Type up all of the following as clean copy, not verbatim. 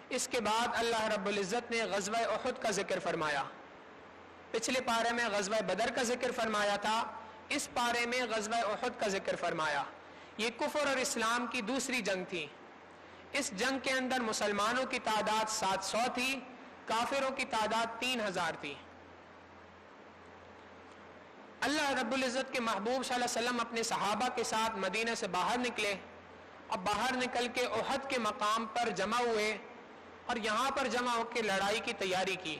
اس کے بعد اللہ رب العزت نے غزوہ احد کا ذکر فرمایا. پچھلے پارے میں غزوہ بدر کا ذکر فرمایا تھا، اس پارے میں غزوہ احد کا ذکر فرمایا. یہ کفر اور اسلام کی دوسری جنگ تھی. اس جنگ کے اندر مسلمانوں کی تعداد 700 تھی، کافروں کی تعداد 3000 تھی. اللہ رب العزت کے محبوب صلی اللہ علیہ وسلم اپنے صحابہ کے ساتھ مدینہ سے باہر نکلے. اب باہر نکل کے احد کے مقام پر جمع ہوئے اور یہاں پر جمع ہو کے لڑائی کی تیاری کی.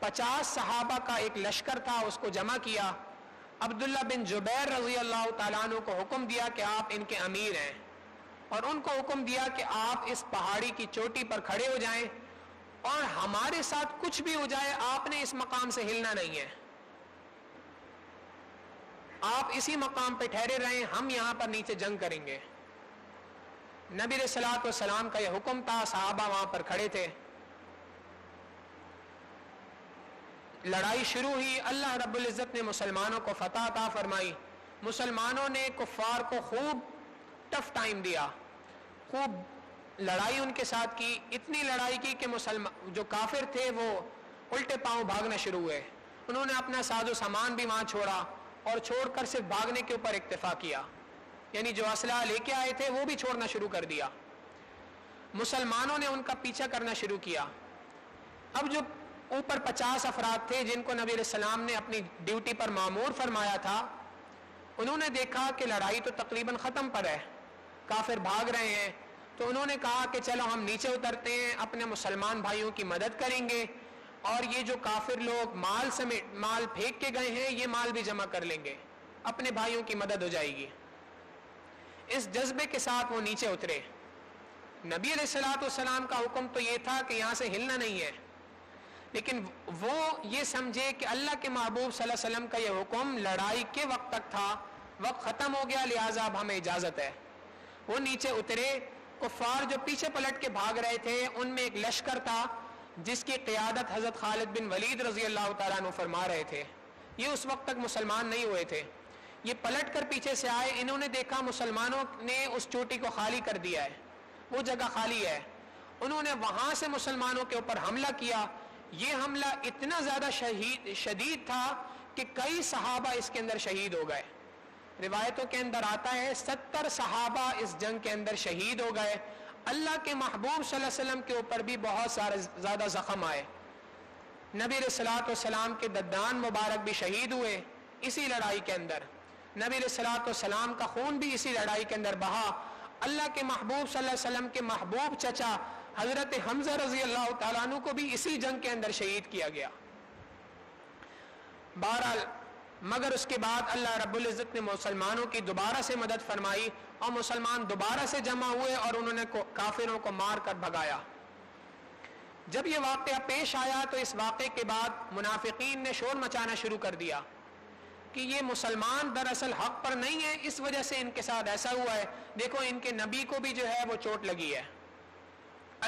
50 صحابہ کا ایک لشکر تھا، اس کو جمع کیا. عبداللہ بن جبیر رضی اللہ تعالیٰ عنہ کو حکم دیا کہ آپ ان کے امیر ہیں، اور ان کو حکم دیا کہ آپ اس پہاڑی کی چوٹی پر کھڑے ہو جائیں اور ہمارے ساتھ کچھ بھی ہو جائے آپ نے اس مقام سے ہلنا نہیں ہے، آپ اسی مقام پہ ٹھہرے رہیں، ہم یہاں پر نیچے جنگ کریں گے. نبی علیہ الصلوۃ والسلام کا یہ حکم تھا. صحابہ وہاں پر کھڑے تھے. لڑائی شروع ہوئی. اللہ رب العزت نے مسلمانوں کو فتح عطا فرمائی. مسلمانوں نے کفار کو خوب ٹف ٹائم دیا، خوب لڑائی ان کے ساتھ کی. اتنی لڑائی کی کہ جو کافر تھے وہ الٹے پاؤں بھاگنا شروع ہوئے. انہوں نے اپنا ساز و سامان بھی وہاں چھوڑا اور چھوڑ کر صرف بھاگنے کے اوپر اکتفا کیا، یعنی جو اسلحہ لے کے آئے تھے وہ بھی چھوڑنا شروع کر دیا. مسلمانوں نے ان کا پیچھا کرنا شروع کیا. اب جو اوپر 50 افراد تھے جن کو نبی علیہ السلام نے اپنی ڈیوٹی پر مامور فرمایا تھا، انہوں نے دیکھا کہ لڑائی تو تقریباً ختم پر ہے، کافر بھاگ رہے ہیں، تو انہوں نے کہا کہ چلو ہم نیچے اترتے ہیں، اپنے مسلمان بھائیوں کی مدد کریں گے، اور یہ جو کافر لوگ مال پھینک کے گئے ہیں یہ مال بھی جمع کر لیں گے، اپنے بھائیوں کی مدد ہو جائے گی. اس جذبے کے ساتھ وہ نیچے اترے. نبی علیہ الصلوۃ والسلام کا حکم تو یہ تھا کہ یہاں سے ہلنا نہیں ہے، لیکن وہ یہ سمجھے کہ اللہ کے محبوب صلی اللہ علیہ وسلم کا یہ حکم لڑائی کے وقت تک تھا، وقت ختم ہو گیا، لہٰذا اب ہمیں اجازت ہے. وہ نیچے اترے. کفار جو پیچھے پلٹ کے بھاگ رہے تھے ان میں ایک لشکر تھا جس کی قیادت حضرت خالد بن ولید رضی اللہ تعالیٰ عنہ فرما رہے تھے. یہ اس وقت تک مسلمان نہیں ہوئے تھے. یہ پلٹ کر پیچھے سے آئے. انہوں نے دیکھا مسلمانوں نے اس چوٹی کو خالی کر دیا ہے، وہ جگہ خالی ہے. انہوں نے وہاں سے مسلمانوں کے اوپر حملہ کیا. یہ حملہ اتنا زیادہ شدید تھا کہ کئی صحابہ اس کے اندر شہید ہو گئے. روایتوں کے اندر آتا ہے 70 صحابہ اس جنگ کے اندر شہید ہو گئے. اللہ کے محبوب صلی اللہ علیہ وسلم کے اوپر بھی بہت سارے زیادہ زخم آئے. نبی علیہ الصلوۃ والسلام کے ددان مبارک بھی شہید ہوئے اسی لڑائی کے اندر. نبی علیہ الصلوۃ والسلام کا خون بھی اسی لڑائی کے اندر بہا. اللہ کے محبوب صلی اللہ علیہ وسلم کے محبوب چچا حضرت حمزہ رضی اللہ تعالیٰ عنہ کو بھی اسی جنگ کے اندر شہید کیا گیا. بہرحال مگر اس کے بعد اللہ رب العزت نے مسلمانوں کی دوبارہ سے مدد فرمائی اور مسلمان دوبارہ سے جمع ہوئے اور انہوں نے کافروں کو مار کر بھگایا. جب یہ واقعہ پیش آیا تو اس واقعے کے بعد منافقین نے شور مچانا شروع کر دیا کہ یہ مسلمان دراصل حق پر نہیں ہے، اس وجہ سے ان کے ساتھ ایسا ہوا ہے. دیکھو ان کے نبی کو بھی جو ہے وہ چوٹ لگی ہے.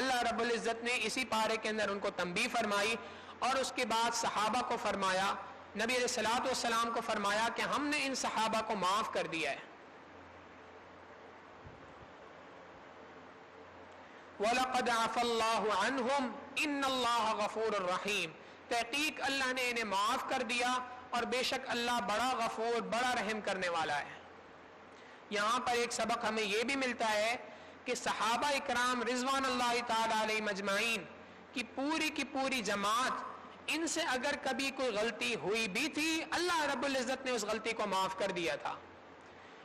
اللہ رب العزت نے اسی پارے کے اندر ان کو تنبیہ فرمائی اور اس کے بعد صحابہ کو فرمایا، نبی علیہ الصلوۃ والسلام کو فرمایا کہ ہم نے ان صحابہ کو معاف کر دیا ہے. وَلَقَدْ عَفَا اللَّهُ عَنْهُمْ إِنَّ اللَّهَ غَفُورٌ رَحِيمٌ. تحقیق اللہ نے انہیں معاف کر دیا اور بے شک اللہ بڑا غفور، بڑا رحم کرنے والا ہے. یہاں پر ایک سبق ہمیں یہ بھی ملتا ہے کہ صحابہ اکرام رضوان اللہ تعالی علیہ مجمعین کی پوری جماعت، ان سے اگر کبھی کوئی غلطی ہوئی بھی تھی اللہ رب العزت نے اس غلطی کو معاف کر دیا تھا.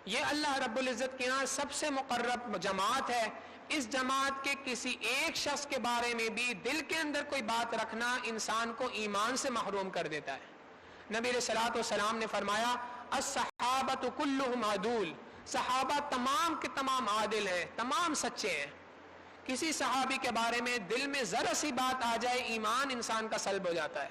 یہ اللہ رب العزت کے یہاں سب سے مقرب جماعت ہے. اس جماعت کے کسی ایک شخص کے بارے میں بھی دل کے اندر کوئی بات رکھنا انسان کو ایمان سے محروم کر دیتا ہے. نبی علیہ الصلوۃ والسلام نے فرمایا الصحابۃ کلھم عدول. صحابہ تمام کے تمام عادل ہیں، تمام سچے ہیں. کسی صحابی کے بارے میں دل میں ذرا سی بات آ جائے ایمان انسان کا سلب ہو جاتا ہے.